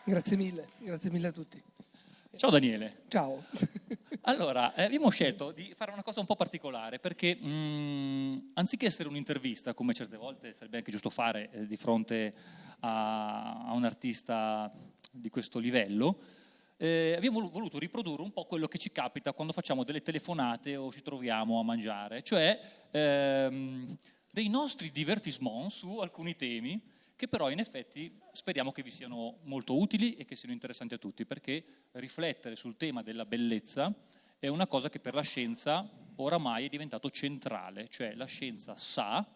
grazie mille a tutti. Ciao Daniele. Ciao. Allora, abbiamo scelto di fare una cosa un po' particolare perché anziché essere un'intervista, come certe volte sarebbe anche giusto fare di fronte a un artista di questo livello, abbiamo voluto riprodurre un po' quello che ci capita quando facciamo delle telefonate o ci troviamo a mangiare, cioè dei nostri divertissement su alcuni temi che però in effetti speriamo che vi siano molto utili e che siano interessanti a tutti, perché riflettere sul tema della bellezza è una cosa che per la scienza oramai è diventato centrale, cioè la scienza sa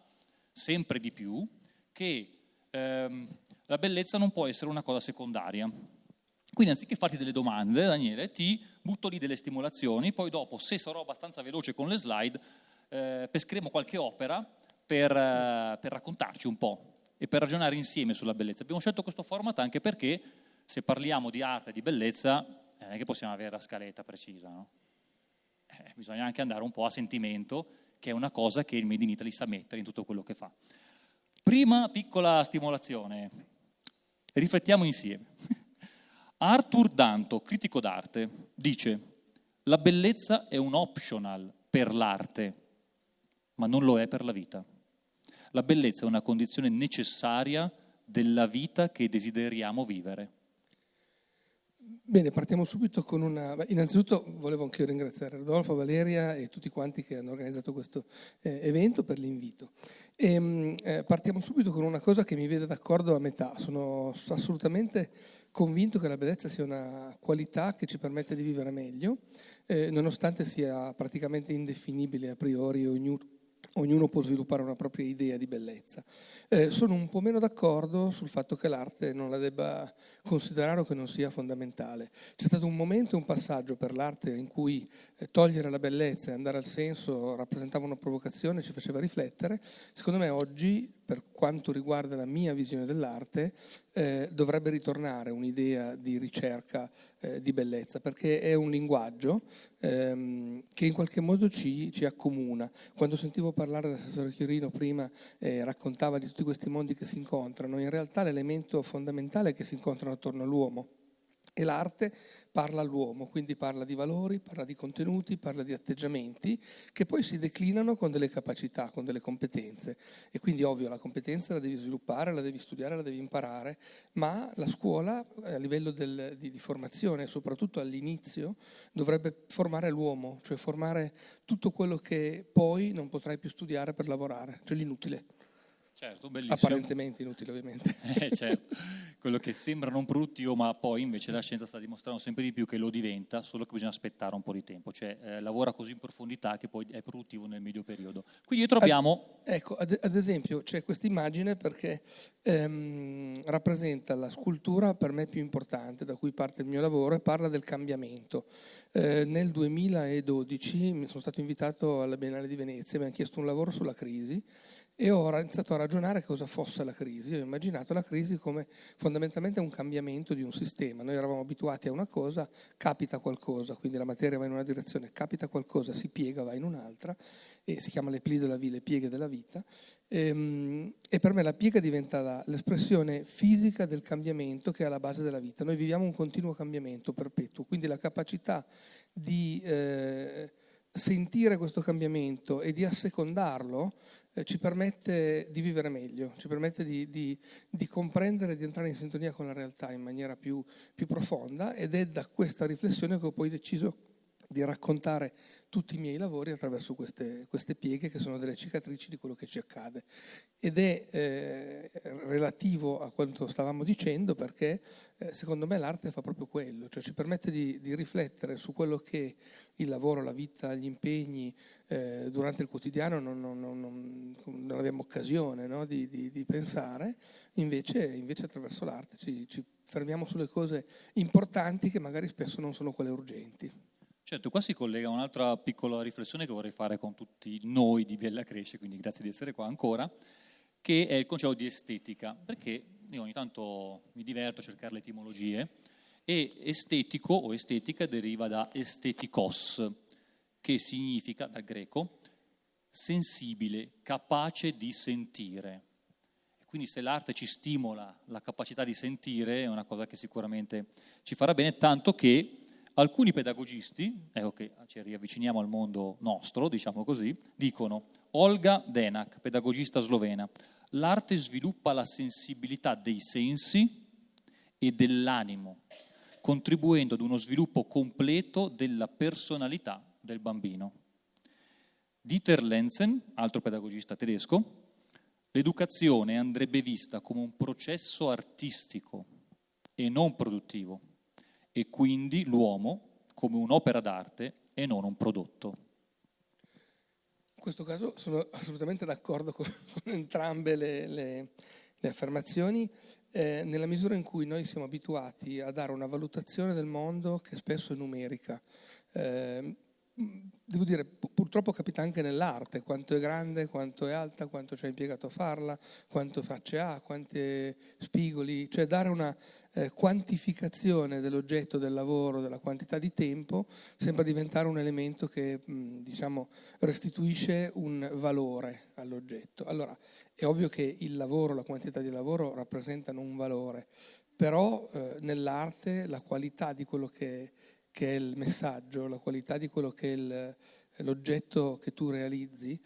sempre di più che la bellezza non può essere una cosa secondaria. Quindi anziché farti delle domande, Daniele, ti butto lì delle stimolazioni, poi dopo, se sarò abbastanza veloce con le slide, pescheremo qualche opera per raccontarci un po' e per ragionare insieme sulla bellezza. Abbiamo scelto questo format anche perché se parliamo di arte e di bellezza non è che possiamo avere la scaletta precisa, no? Bisogna anche andare un po' a sentimento, che è una cosa che il Made in Italy sa mettere in tutto quello che fa. Prima piccola stimolazione, riflettiamo insieme. Arthur Danto, critico d'arte, dice: la bellezza è un optional per l'arte, ma non lo è per la vita. La bellezza è una condizione necessaria della vita che desideriamo vivere. Bene, partiamo subito con una... Innanzitutto volevo anche io ringraziare Rodolfo, Valeria e tutti quanti che hanno organizzato questo evento per l'invito. Partiamo subito con una cosa che mi vede d'accordo a metà. Sono assolutamente convinto che la bellezza sia una qualità che ci permette di vivere meglio, nonostante sia praticamente indefinibile a priori, ognuno può sviluppare una propria idea di bellezza. Sono un po' meno d'accordo sul fatto che l'arte non la debba considerare o che non sia fondamentale. C'è stato un momento, un passaggio per l'arte in cui togliere la bellezza e andare al senso rappresentava una provocazione, ci faceva riflettere. Secondo me oggi, per quanto riguarda la mia visione dell'arte, dovrebbe ritornare un'idea di ricerca di bellezza, perché è un linguaggio che in qualche modo ci accomuna. Quando sentivo parlare dell'assessore Chiorino prima, raccontava di tutti questi mondi che si incontrano, in realtà l'elemento fondamentale è che si incontrano attorno all'uomo. E l'arte parla all'uomo, quindi parla di valori, parla di contenuti, parla di atteggiamenti che poi si declinano con delle capacità, con delle competenze. E quindi ovvio la competenza la devi sviluppare, la devi studiare, la devi imparare, ma la scuola a livello di formazione, soprattutto all'inizio, dovrebbe formare l'uomo, cioè formare tutto quello che poi non potrai più studiare per lavorare, cioè l'inutile. Certo, bellissimo. Apparentemente inutile, ovviamente. Certo, quello che sembra non produttivo, ma poi invece la scienza sta dimostrando sempre di più che lo diventa, solo che bisogna aspettare un po' di tempo, cioè lavora così in profondità che poi è produttivo nel medio periodo. Quindi dietro abbiamo... Ecco, ad esempio c'è questa immagine perché rappresenta la scultura per me più importante, da cui parte il mio lavoro, e parla del cambiamento. Nel 2012 sono stato invitato alla Biennale di Venezia, mi hanno chiesto un lavoro sulla crisi, e ho iniziato a ragionare cosa fosse la crisi. Ho immaginato la crisi come fondamentalmente un cambiamento di un sistema. Noi eravamo abituati a una cosa, capita qualcosa, quindi la materia va in una direzione, capita qualcosa, si piega, va in un'altra, e si chiama le plis de la vie, le pieghe della vita. E per me la piega diventa l'espressione fisica del cambiamento che è alla base della vita. Noi viviamo un continuo cambiamento perpetuo, quindi la capacità di sentire questo cambiamento e di assecondarlo ci permette di vivere meglio, ci permette di comprendere, di entrare in sintonia con la realtà in maniera più profonda, ed è da questa riflessione che ho poi deciso di raccontare tutti i miei lavori attraverso queste pieghe che sono delle cicatrici di quello che ci accade. Ed è relativo a quanto stavamo dicendo, perché secondo me l'arte fa proprio quello, cioè ci permette di riflettere su quello che il lavoro, la vita, gli impegni durante il quotidiano non abbiamo occasione, no, di pensare, invece attraverso l'arte ci fermiamo sulle cose importanti che magari spesso non sono quelle urgenti. Certo, qua si collega a un'altra piccola riflessione che vorrei fare con tutti noi di Bella Cresce, quindi grazie di essere qua ancora, che è il concetto di estetica, perché io ogni tanto mi diverto a cercare le etimologie, e estetico o estetica deriva da estetikos, che significa, dal greco, sensibile, capace di sentire. quindi se l'arte ci stimola la capacità di sentire è una cosa che sicuramente ci farà bene, tanto che alcuni pedagogisti, ecco che ci riavviciniamo al mondo nostro, diciamo così, dicono: Olga Denak, pedagogista slovena, l'arte sviluppa la sensibilità dei sensi e dell'animo, contribuendo ad uno sviluppo completo della personalità del bambino. Dieter Lenzen, altro pedagogista tedesco: l'educazione andrebbe vista come un processo artistico e non produttivo, e quindi l'uomo come un'opera d'arte e non un prodotto. In questo caso sono assolutamente d'accordo con entrambe le affermazioni, nella misura in cui noi siamo abituati a dare una valutazione del mondo che spesso è numerica. Devo dire, purtroppo capita anche nell'arte: quanto è grande, quanto è alta, quanto ci ha impiegato a farla, quanto facce ha, quanti spigoli, cioè dare una quantificazione dell'oggetto, del lavoro, della quantità di tempo sembra diventare un elemento che diciamo restituisce un valore all'oggetto. Allora è ovvio che il lavoro, la quantità di lavoro rappresentano un valore, però nell'arte la qualità di quello che è il messaggio, la qualità di quello che è l'oggetto che tu realizzi,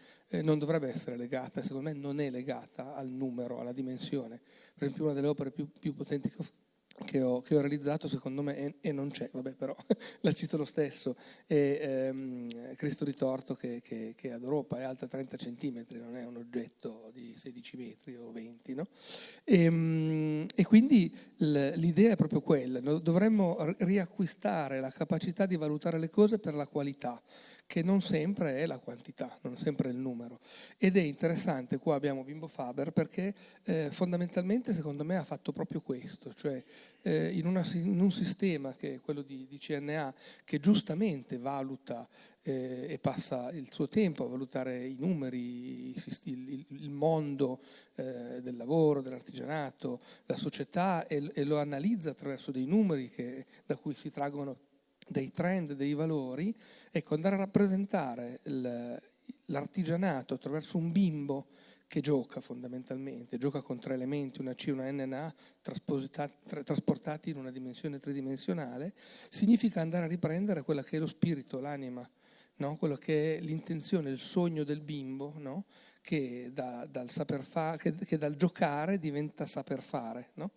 non dovrebbe essere legata, secondo me non è legata al numero, alla dimensione. Per esempio una delle opere più potenti che ho realizzato, secondo me, e non c'è, vabbè, però la cito lo stesso, è Cristo ritorto che ad Europa è alta 30 centimetri, non è un oggetto di 16 metri o 20, no? E quindi l'idea è proprio quella: dovremmo riacquistare la capacità di valutare le cose per la qualità, che non sempre è la quantità, non sempre è il numero. Ed è interessante, qua abbiamo Bimbo Faber, perché fondamentalmente secondo me ha fatto proprio questo, cioè in un sistema che è quello di CNA, che giustamente valuta e passa il suo tempo a valutare i numeri, il mondo del lavoro, dell'artigianato, la società, e lo analizza attraverso dei numeri da cui si traggono dei trend, dei valori. Ecco, andare a rappresentare l'artigianato attraverso un bimbo che gioca, fondamentalmente gioca con 3 elementi, una C e una NNA, trasportati in una dimensione tridimensionale, significa andare a riprendere quella che è lo spirito, l'anima, no? Quello che è l'intenzione, il sogno del bimbo, no? Che dal saper fare, che dal giocare diventa saper fare, no?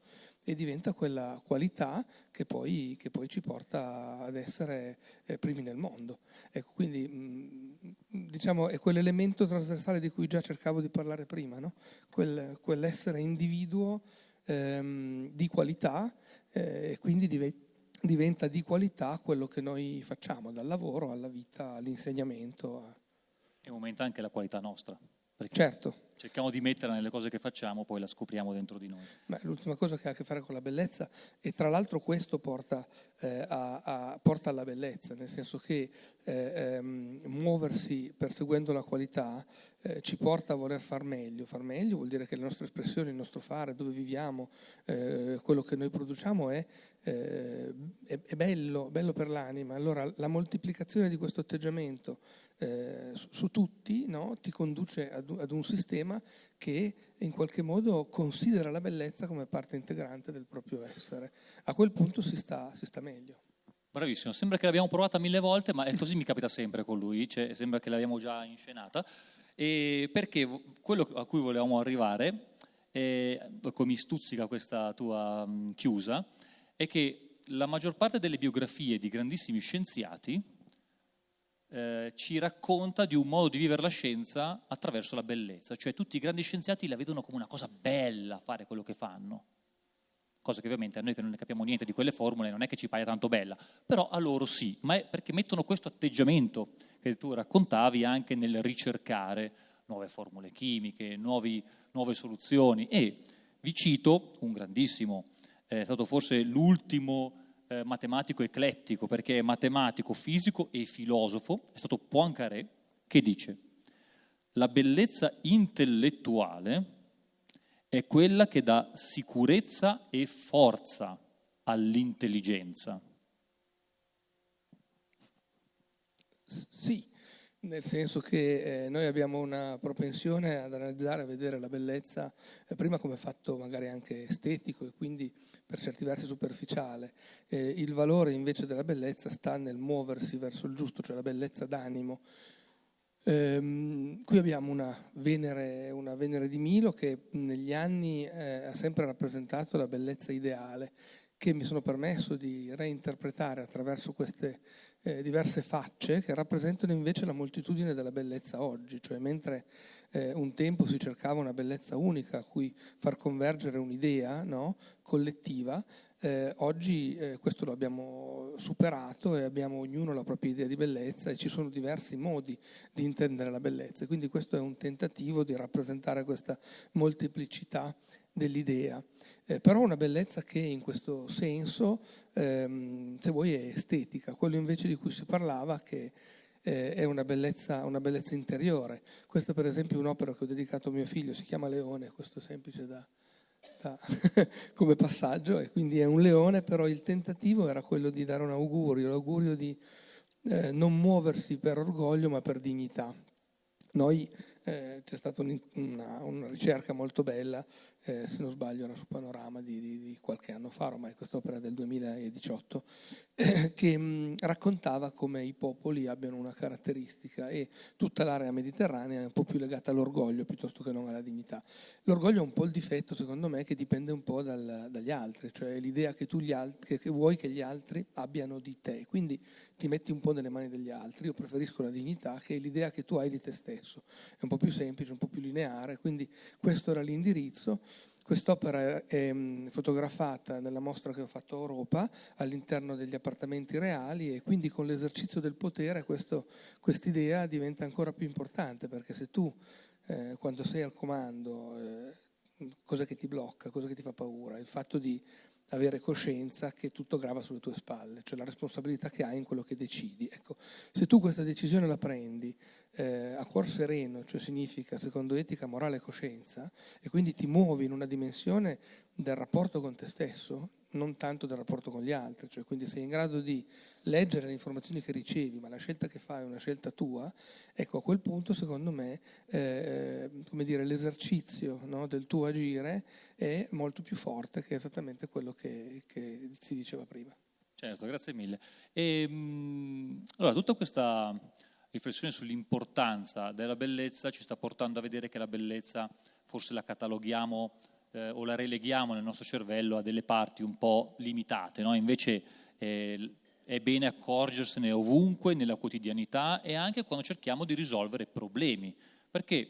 E diventa quella qualità che poi ci porta ad essere primi nel mondo. Ecco, quindi diciamo è quell'elemento trasversale di cui già cercavo di parlare prima, no? Quell'essere individuo di qualità, e quindi diventa di qualità quello che noi facciamo, dal lavoro alla vita, all'insegnamento. E aumenta anche la qualità nostra. Perché certo. Cerchiamo di metterla nelle cose che facciamo, poi la scopriamo dentro di noi. Ma l'ultima cosa che ha a che fare con la bellezza, e tra l'altro questo porta alla bellezza, nel senso che muoversi perseguendo la qualità ci porta a voler far meglio. Far meglio vuol dire che le nostre espressioni, il nostro fare, dove viviamo, quello che noi produciamo è bello per l'anima. Allora la moltiplicazione di questo atteggiamento su tutti, no, ti conduce ad un sistema che in qualche modo considera la bellezza come parte integrante del proprio essere. A quel punto si sta meglio. Bravissimo, sembra che l'abbiamo provata 1000 volte, ma è così, mi capita sempre con lui, cioè sembra che l'abbiamo già inscenata, e perché quello a cui volevamo arrivare, mi stuzzica questa tua chiusa, è che la maggior parte delle biografie di grandissimi scienziati ci racconta di un modo di vivere la scienza attraverso la bellezza, cioè tutti i grandi scienziati la vedono come una cosa bella fare quello che fanno, cosa che ovviamente a noi che non ne capiamo niente di quelle formule non è che ci paia tanto bella, però a loro sì, ma è perché mettono questo atteggiamento che tu raccontavi anche nel ricercare nuove formule chimiche, nuove soluzioni. E vi cito un grandissimo, è stato forse l'ultimo matematico eclettico, perché è matematico, fisico e filosofo, è stato Poincaré, che dice: la bellezza intellettuale è quella che dà sicurezza e forza all'intelligenza. Sì, nel senso che noi abbiamo una propensione ad analizzare, a vedere la bellezza prima come fatto magari anche estetico e quindi per certi versi superficiale. Il valore invece della bellezza sta nel muoversi verso il giusto, cioè la bellezza d'animo. Qui abbiamo una Venere di Milo che negli anni ha sempre rappresentato la bellezza ideale, che mi sono permesso di reinterpretare attraverso queste diverse facce che rappresentano invece la moltitudine della bellezza oggi, cioè mentre un tempo si cercava una bellezza unica a cui far convergere un'idea, no, collettiva, oggi questo lo abbiamo superato e abbiamo ognuno la propria idea di bellezza e ci sono diversi modi di intendere la bellezza, quindi questo è un tentativo di rappresentare questa molteplicità dell'idea, però una bellezza che in questo senso, se vuoi, è estetica, quello invece di cui si parlava che è una bellezza interiore. Questa per esempio è un'opera che ho dedicato a mio figlio, si chiama Leone, questo è semplice da come passaggio, e quindi è un leone, però il tentativo era quello di dare un augurio, l'augurio di non muoversi per orgoglio ma per dignità. C'è stata una ricerca molto bella, se non sbaglio era su Panorama di qualche anno fa, ormai quest'opera del 2018, che raccontava come i popoli abbiano una caratteristica e tutta l'area mediterranea è un po' più legata all'orgoglio piuttosto che non alla dignità. L'orgoglio è un po' il difetto, secondo me, che dipende un po' dagli altri, cioè l'idea che tu che vuoi che gli altri abbiano di te, quindi ti metti un po' nelle mani degli altri. Io preferisco la dignità, che è l'idea che tu hai di te stesso, è un po' più semplice, un po' più lineare, quindi questo era l'indirizzo. Quest'opera è fotografata nella mostra che ho fatto a Europa all'interno degli appartamenti reali e quindi con l'esercizio del potere quest'idea diventa ancora più importante, perché se tu quando sei al comando cosa che ti blocca, cosa che ti fa paura? Il fatto di avere coscienza che tutto grava sulle tue spalle, cioè la responsabilità che hai in quello che decidi. Ecco, se tu questa decisione la prendi a cuor sereno, cioè significa secondo etica, morale e coscienza, e quindi ti muovi in una dimensione del rapporto con te stesso, non tanto del rapporto con gli altri, cioè quindi sei in grado di leggere le informazioni che ricevi, ma la scelta che fai è una scelta tua, ecco, a quel punto secondo me come dire, l'esercizio, no, del tuo agire è molto più forte, che è esattamente quello che si diceva prima. Certo, grazie mille. Allora, tutta questa riflessione sull'importanza della bellezza ci sta portando a vedere che la bellezza forse la cataloghiamo o la releghiamo nel nostro cervello a delle parti un po' limitate, no? Invece è bene accorgersene ovunque, nella quotidianità e anche quando cerchiamo di risolvere problemi, perché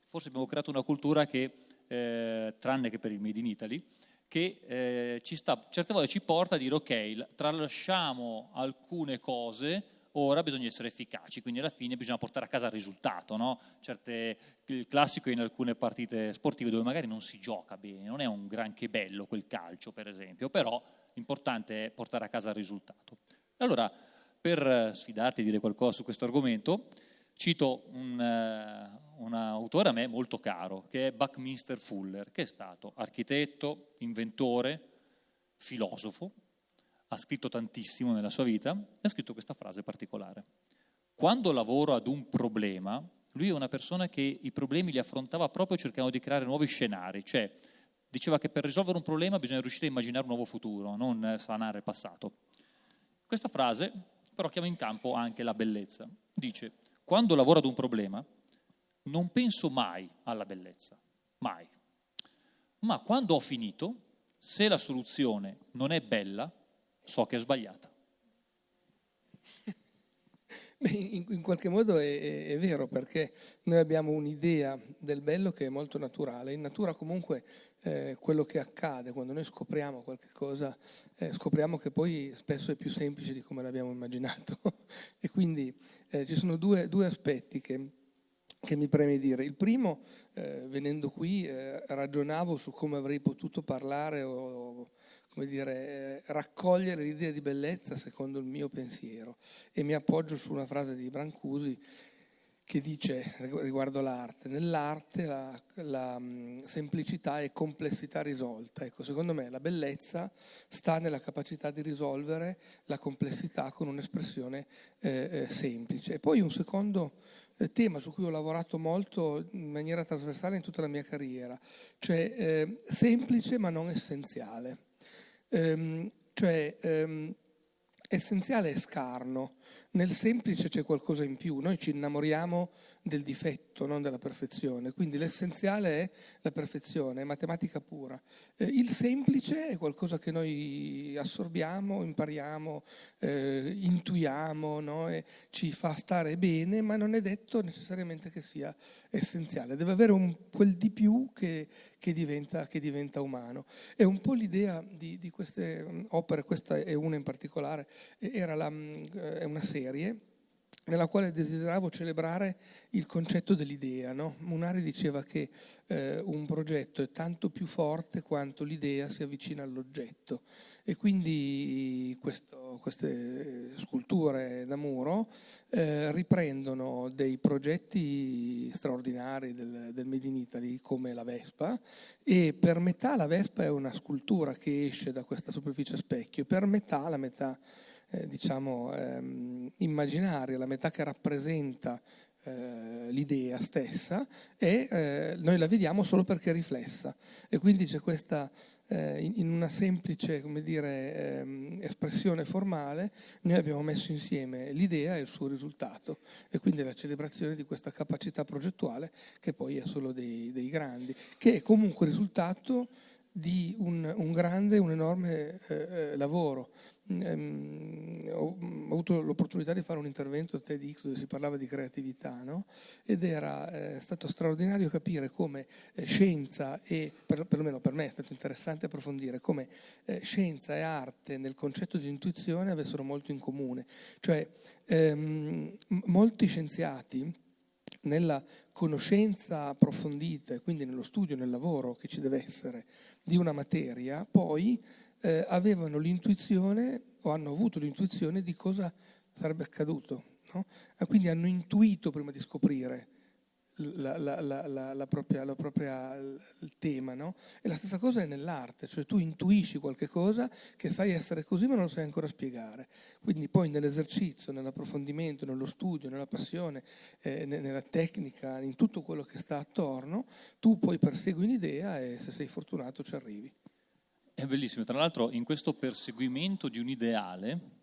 forse abbiamo creato una cultura che, tranne che per il Made in Italy, che certe volte ci porta a dire ok, tralasciamo alcune cose, ora bisogna essere efficaci, quindi alla fine bisogna portare a casa il risultato, no? Il classico in alcune partite sportive dove magari non si gioca bene, non è un granché bello quel calcio per esempio, però l'importante è portare a casa il risultato. Allora, per sfidarti a dire qualcosa su questo argomento, cito un autore a me molto caro, che è Buckminster Fuller, che è stato architetto, inventore, filosofo, ha scritto tantissimo nella sua vita e ha scritto questa frase particolare. Quando lavoro ad un problema, lui è una persona che i problemi li affrontava proprio cercando di creare nuovi scenari, cioè diceva che per risolvere un problema bisogna riuscire a immaginare un nuovo futuro, non sanare il passato. Questa frase però chiama in campo anche la bellezza. Dice, quando lavoro ad un problema non penso mai alla bellezza, mai. Ma quando ho finito, se la soluzione non è bella, so che è sbagliata. Beh, in qualche modo è vero, perché noi abbiamo un'idea del bello che è molto naturale. In natura comunque quello che accade quando noi scopriamo qualche cosa, scopriamo che poi spesso è più semplice di come l'abbiamo immaginato. E quindi ci sono due aspetti che mi preme dire. Il primo, venendo qui, ragionavo su come avrei potuto parlare o come dire, raccogliere l'idea di bellezza secondo il mio pensiero, e mi appoggio su una frase di Brancusi che dice riguardo l'arte: nell'arte la semplicità è complessità risolta. Ecco, secondo me la bellezza sta nella capacità di risolvere la complessità con un'espressione semplice. E poi un secondo tema su cui ho lavorato molto in maniera trasversale in tutta la mia carriera, cioè semplice ma non essenziale. Essenziale è scarno, nel semplice c'è qualcosa in più, noi ci innamoriamo del difetto, non della perfezione, quindi l'essenziale è la perfezione, è matematica pura. Il semplice è qualcosa che noi assorbiamo, impariamo, intuiamo, no? E ci fa stare bene, ma non è detto necessariamente che sia essenziale, deve avere quel di più che diventa umano. È un po' l'idea di queste opere, questa è una in particolare, è una serie nella quale desideravo celebrare il concetto dell'idea, no? Munari diceva che un progetto è tanto più forte quanto l'idea si avvicina all'oggetto, e quindi queste sculture da muro riprendono dei progetti straordinari del Made in Italy, come la Vespa, e per metà la Vespa è una scultura che esce da questa superficie a specchio, per metà, la metà immaginaria, la metà che rappresenta l'idea stessa, e noi la vediamo solo perché è riflessa, e quindi c'è questa in una semplice, come dire, espressione formale, noi abbiamo messo insieme l'idea e il suo risultato, e quindi la celebrazione di questa capacità progettuale, che poi è solo dei grandi, che è comunque il risultato di un grande, un enorme lavoro. Ho avuto l'opportunità di fare un intervento a TEDx dove si parlava di creatività, no? Ed era stato straordinario capire come scienza e, perlomeno per me è stato interessante approfondire come scienza e arte nel concetto di intuizione avessero molto in comune. Cioè molti scienziati nella conoscenza approfondita, e quindi nello studio, nel lavoro che ci deve essere di una materia, poi avevano l'intuizione, o hanno avuto l'intuizione di cosa sarebbe accaduto, no? E quindi hanno intuito prima di scoprire il tema, no? E la stessa cosa è nell'arte, cioè tu intuisci qualche cosa che sai essere così ma non lo sai ancora spiegare, quindi poi nell'esercizio, nell'approfondimento, nello studio, nella passione, nella tecnica, in tutto quello che sta attorno, tu poi persegui un'idea e se sei fortunato ci arrivi. È bellissimo, tra l'altro in questo perseguimento di un ideale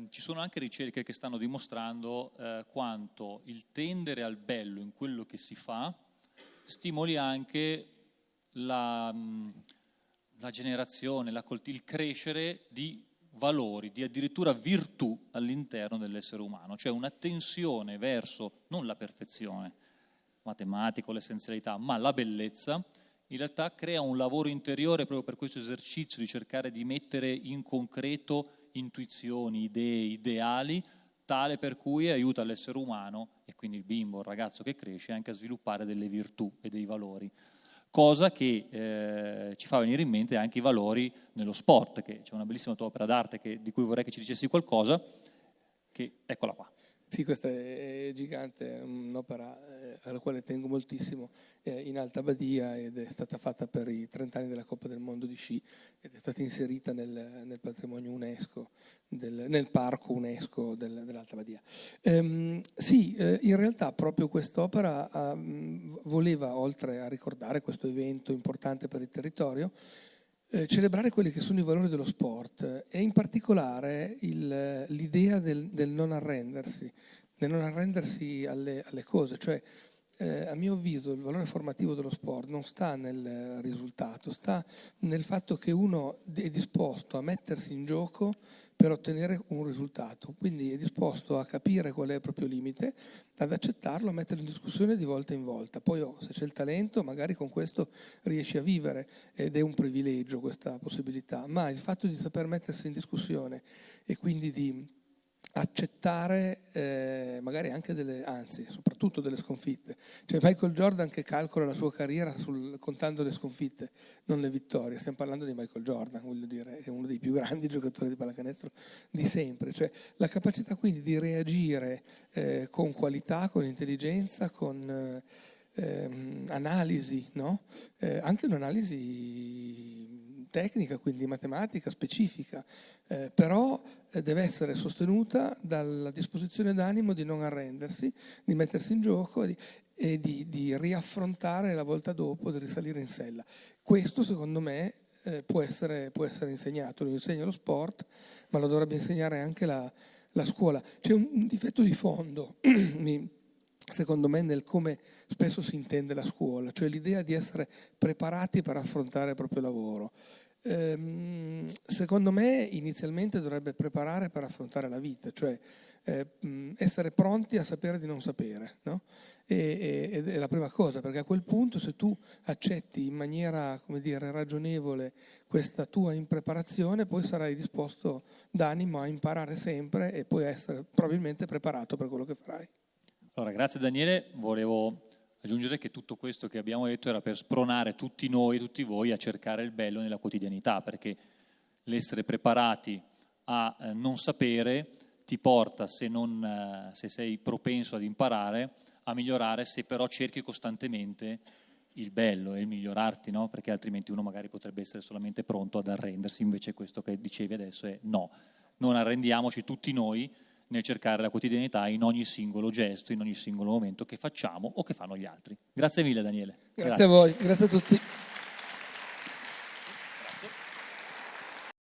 ci sono anche ricerche che stanno dimostrando quanto il tendere al bello in quello che si fa stimoli anche la generazione, il crescere di valori, di addirittura virtù all'interno dell'essere umano, cioè un'attenzione verso non la perfezione matematica o l'essenzialità, ma la bellezza. In realtà crea un lavoro interiore proprio per questo esercizio di cercare di mettere in concreto intuizioni, idee, ideali, tale per cui aiuta l'essere umano, e quindi il bimbo, il ragazzo che cresce, anche a sviluppare delle virtù e dei valori. Cosa che ci fa venire in mente anche i valori nello sport, che c'è una bellissima tua opera d'arte di cui vorrei che ci dicessi qualcosa, che eccola qua. Sì, questa è gigante, è un'opera alla quale tengo moltissimo, in Alta Badia, ed è stata fatta per i 30 anni della Coppa del Mondo di sci, ed è stata inserita nel patrimonio UNESCO, nel parco UNESCO dell'Alta Badia. Sì, in realtà proprio quest'opera voleva, oltre a ricordare questo evento importante per il territorio, celebrare quelli che sono i valori dello sport, e in particolare l'idea del non arrendersi alle cose. Cioè, a mio avviso, il valore formativo dello sport non sta nel risultato, sta nel fatto che uno è disposto a mettersi in gioco per ottenere un risultato, quindi è disposto a capire qual è il proprio limite, ad accettarlo, a metterlo in discussione di volta in volta. Poi se c'è il talento, magari con questo riesci a vivere, ed è un privilegio questa possibilità, ma il fatto di saper mettersi in discussione e quindi di accettare magari anche anzi, soprattutto delle sconfitte. Cioè Michael Jordan che calcola la sua carriera contando le sconfitte, non le vittorie. Stiamo parlando di Michael Jordan, voglio dire, che è uno dei più grandi giocatori di pallacanestro di sempre. Cioè la capacità quindi di reagire con qualità, con intelligenza, con analisi, no? Anche un'analisi tecnica, quindi matematica, specifica, però deve essere sostenuta dalla disposizione d'animo di non arrendersi, di mettersi in gioco e di riaffrontare la volta dopo, di risalire in sella. Questo secondo me può essere insegnato, lo insegna lo sport, ma lo dovrebbe insegnare anche la scuola. C'è un difetto di fondo, secondo me, nel come spesso si intende la scuola, cioè l'idea di essere preparati per affrontare il proprio lavoro. Secondo me inizialmente dovrebbe preparare per affrontare la vita, cioè essere pronti a sapere di non sapere, no? Ed è la prima cosa, perché a quel punto se tu accetti in maniera, come dire, ragionevole questa tua impreparazione, poi sarai disposto d'animo a imparare sempre e poi a essere probabilmente preparato per quello che farai. Allora, grazie Daniele, volevo aggiungere che tutto questo che abbiamo detto era per spronare tutti noi, tutti voi a cercare il bello nella quotidianità, perché l'essere preparati a non sapere ti porta, se sei propenso ad imparare, a migliorare, se però cerchi costantemente il bello e il migliorarti, no? Perché altrimenti uno magari potrebbe essere solamente pronto ad arrendersi, invece questo che dicevi adesso è no, non arrendiamoci tutti noi nel cercare la quotidianità in ogni singolo gesto, in ogni singolo momento che facciamo o che fanno gli altri. Grazie mille Daniele. Grazie a voi, grazie a tutti.